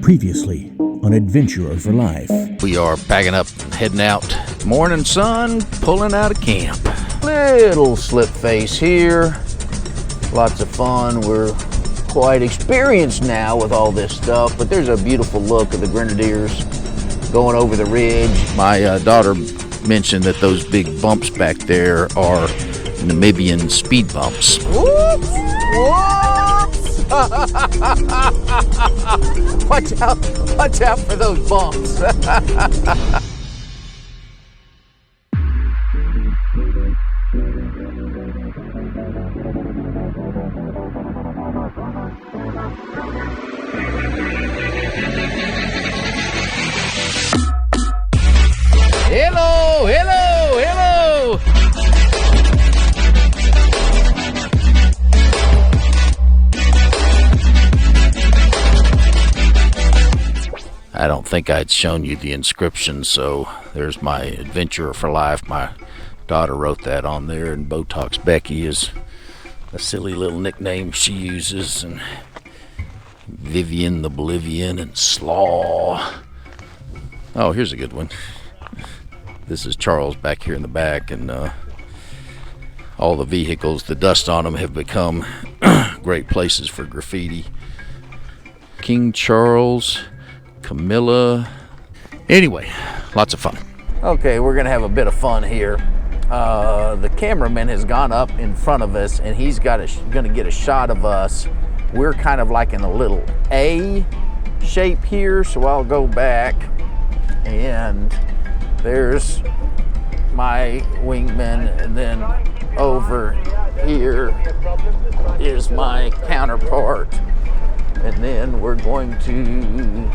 Previously on Adventurer for Life. We are packing up and heading out. Morning sun, pulling out of camp. Little slip face here. Lots of fun. We're quite experienced now with all this stuff, but there's a beautiful look of the Grenadiers going over the ridge. My daughter mentioned that those big bumps back there are Namibian speed bumps. Whoops! Whoops! Watch out for those bumps. Hello, hello, hello. I don't think I'd shown you the inscription, so there's my Adventurer for Life. My daughter wrote that on there, and Botox Becky is a silly little nickname she uses, and Vivian the Bolivian, and Slaw. Oh, here's a good one. This is Charles back here in the back, and all the vehicles, the dust on them have become great places for graffiti. King Charles, Camilla. Anyway, lots of fun. Okay, we're gonna have a bit of fun here. The cameraman has gone up in front of us, and he's gonna get a shot of us. We're kind of like in a little A shape here, so I'll go back, and there's my wingman, and then over here is my counterpart, and then we're going to...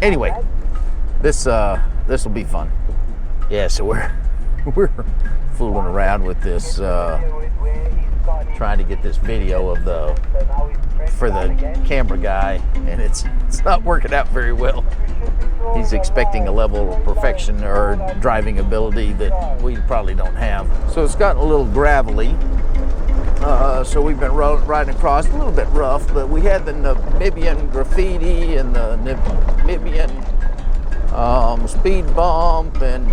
Anyway, this will be fun. Yeah, so we're fooling around with this, trying to get this video of for the camera guy, and it's not working out very well. He's expecting a level of perfection or driving ability that we probably don't have. So it's gotten a little gravelly. So we've been riding across, a little bit rough, but we had the Namibian graffiti and the Namibian speed bump and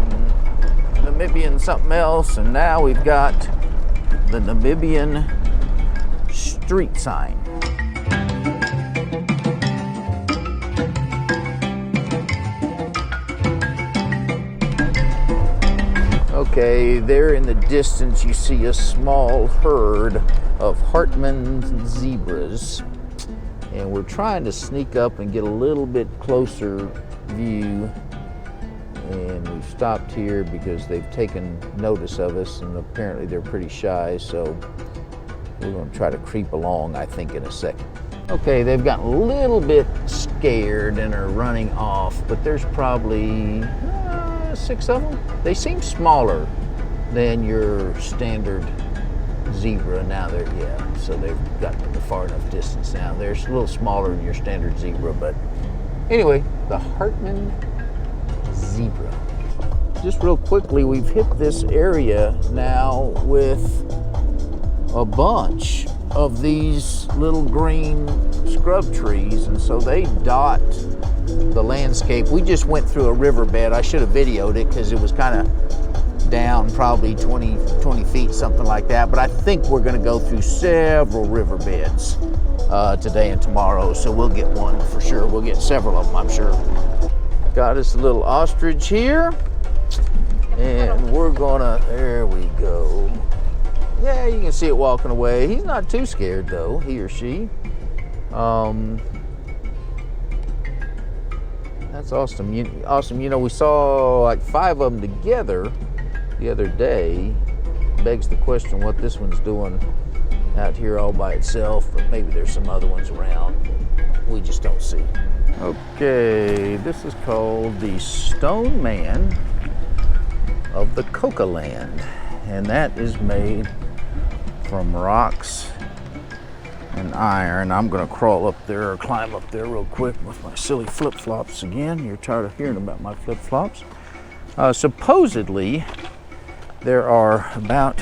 Namibian something else, and now we've got the Namibian street sign. Okay, there in the distance you see a small herd of Hartmann zebras, and we're trying to sneak up and get a little bit closer view, and we've stopped here because they've taken notice of us, and apparently they're pretty shy, so we're going to try to creep along, I think, in a second. Okay, they've gotten a little bit scared and are running off, but there's probably 6 of them. They seem smaller than your standard zebra. Now so they've gotten to the far enough distance now. They're a little smaller than your standard zebra, but anyway, the Hartmann zebra. Just real quickly, we've hit this area now with a bunch of these little green scrub trees, and so they dot the landscape. We just went through a riverbed. I should have videoed it because it was kind of down probably 20 feet, something like that, but I think we're going to go through several riverbeds today and tomorrow, so we'll get one for sure. We'll get several of them, I'm sure. Got us a little ostrich here, and we're gonna, there we go. Yeah, you can see it walking away. He's not too scared though, he or she. That's awesome. Awesome. You know, we saw like 5 of them together the other day. Begs the question what this one's doing out here all by itself, but maybe there's some other ones around we just don't see. Okay, this is called the Stone Man of the Coca Land, and that is made from rocks and iron. I'm gonna crawl up there or climb up there real quick with my silly flip-flops again. You're tired of hearing about my flip-flops. Supposedly there are about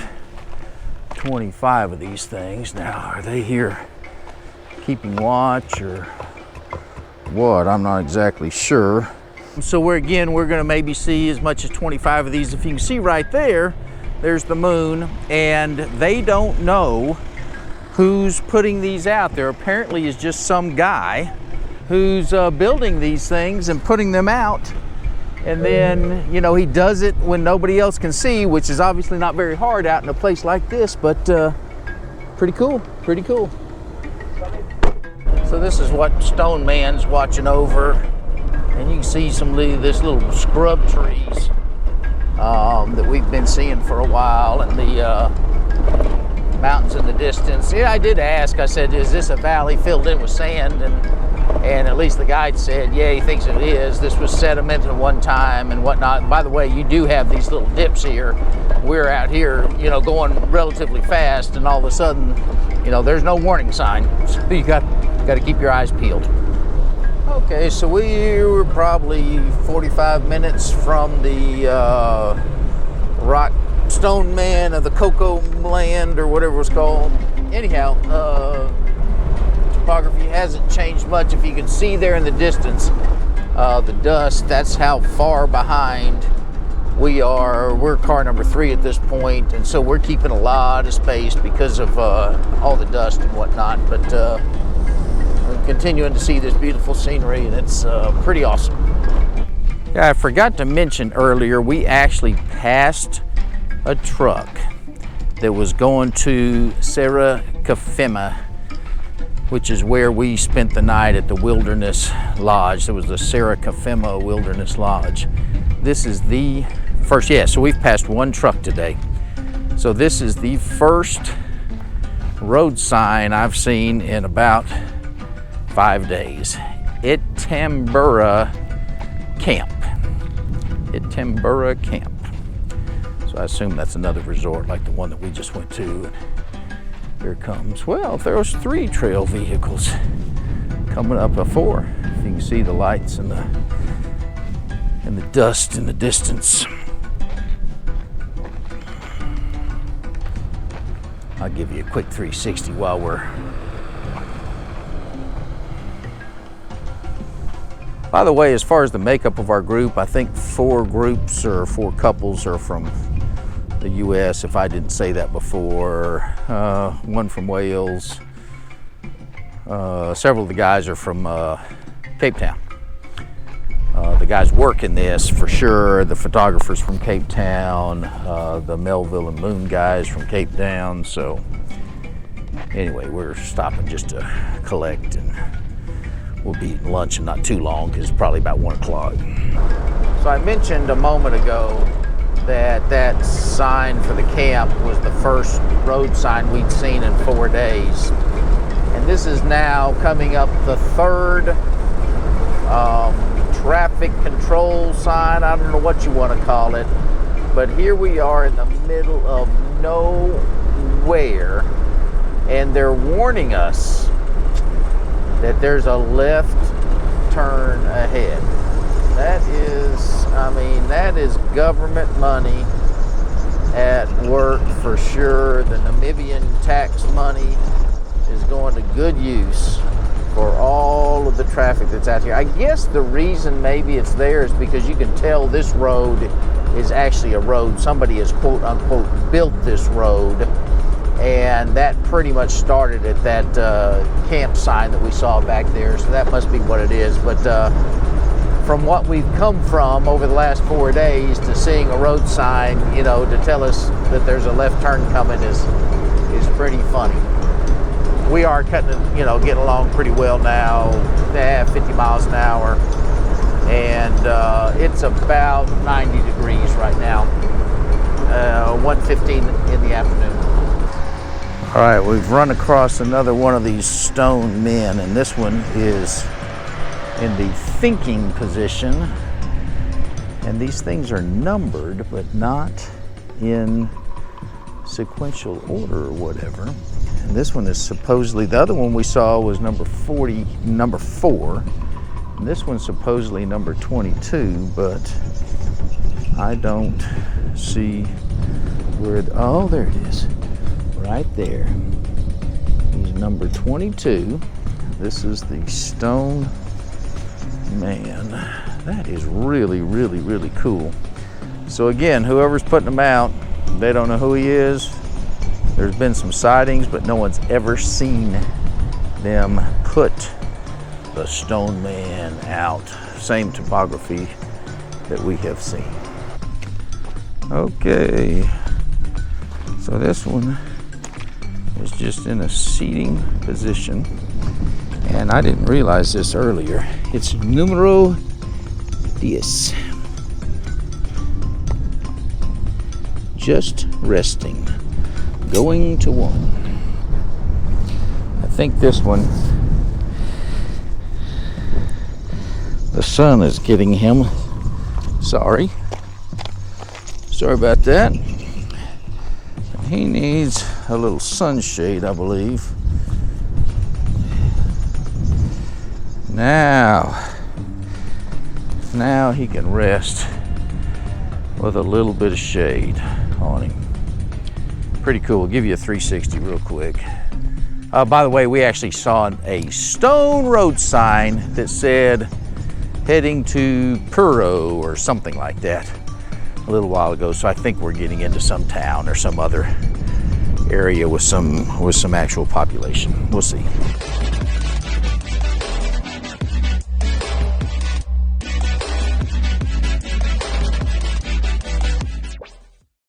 25 of these things. Now, are they here keeping watch or what, I'm not exactly sure. So we're gonna maybe see as much as 25 of these. If you can see right there, there's the moon, and they don't know who's putting these out. There apparently is just some guy who's building these things and putting them out. And then, you know, he does it when nobody else can see, which is obviously not very hard out in a place like this, but pretty cool, pretty cool. So this is what Stone Man's watching over. And you can see some of this little scrub trees that we've been seeing for a while, and the mountains in the distance. Yeah, I did ask, I said, is this a valley filled in with sand? And at least the guide said, yeah, he thinks it is. This was sediment at one time and whatnot. By the way, you do have these little dips here. We're out here, you know, going relatively fast, and all of a sudden, you know, there's no warning sign. So you got to keep your eyes peeled. Okay, so we were probably 45 minutes from the rock stone man of the Cocoa Land, or whatever it's called. Anyhow, topography hasn't changed much. If you can see there in the distance, the dust, that's how far behind we are. We're car number 3 at this point, and so we're keeping a lot of space because of all the dust and whatnot, but we're continuing to see this beautiful scenery, and it's pretty awesome. Yeah, I forgot to mention earlier, we actually passed a truck that was going to Serra Cafema, which is where we spent the night at the Wilderness Lodge. There was the Serra Cafema Wilderness Lodge. This is the first, yeah, so we've passed one truck today. So this is the first road sign I've seen in about 5 days. Itambura Camp. Itambura Camp. So I assume that's another resort like the one that we just went to. Here comes, well, there's 3 trail vehicles coming up, a 4. If you can see the lights and the dust in the distance. I'll give you a quick 360 while we're. By the way, as far as the makeup of our group, I think 4 groups or 4 couples are from the U.S., if I didn't say that before. 1 from Wales. Several of the guys are from Cape Town. The guys working this for sure, the photographers from Cape Town, the Melville and Moon guys from Cape Town. So anyway, we're stopping just to collect, and we'll be eating lunch in not too long because it's probably about 1 o'clock. So I mentioned a moment ago that sign for the camp was the first road sign we'd seen in 4 days. And this is now coming up the 3rd traffic control sign. I don't know what you want to call it, but here we are in the middle of nowhere, and they're warning us that there's a left turn ahead. That is, I mean, that is government money at work for sure. The Namibian tax money is going to good use for all of the traffic that's out here. I guess the reason maybe it's there is because you can tell this road is actually a road. Somebody has quote unquote built this road, and that pretty much started at that camp sign that we saw back there. So that must be what it is. But from what we've come from over the last 4 days to seeing a road sign, you know, to tell us that there's a left turn coming is pretty funny. We are cutting, you know, getting along pretty well now, 50 miles an hour, and it's about 90 degrees right now, 1:15 in the afternoon. All right, we've run across another one of these stone men, and this one is in the thinking position, and these things are numbered but not in sequential order or whatever. And this one is supposedly, the other one we saw was number 4, and this one's supposedly number 22, but I don't see where, oh, there it is, right there. He's number 22. This is the Stone Man. That is really, really, really cool. So again, whoever's putting them out, they don't know who he is. There's been some sightings, but no one's ever seen them put the Stone Man out. Same topography that we have seen. Okay, so this one is just in a seating position, and I didn't realize this earlier. It's numero 10. Just resting, going to 1. I think this one, the sun is getting him. Sorry about that. He needs a little sunshade, I believe. Now he can rest with a little bit of shade on him. Pretty cool. I'll give you a 360 real quick. By the way, we actually saw a stone road sign that said heading to Puro or something like that a little while ago. So I think we're getting into some town or some other area with some actual population. We'll see.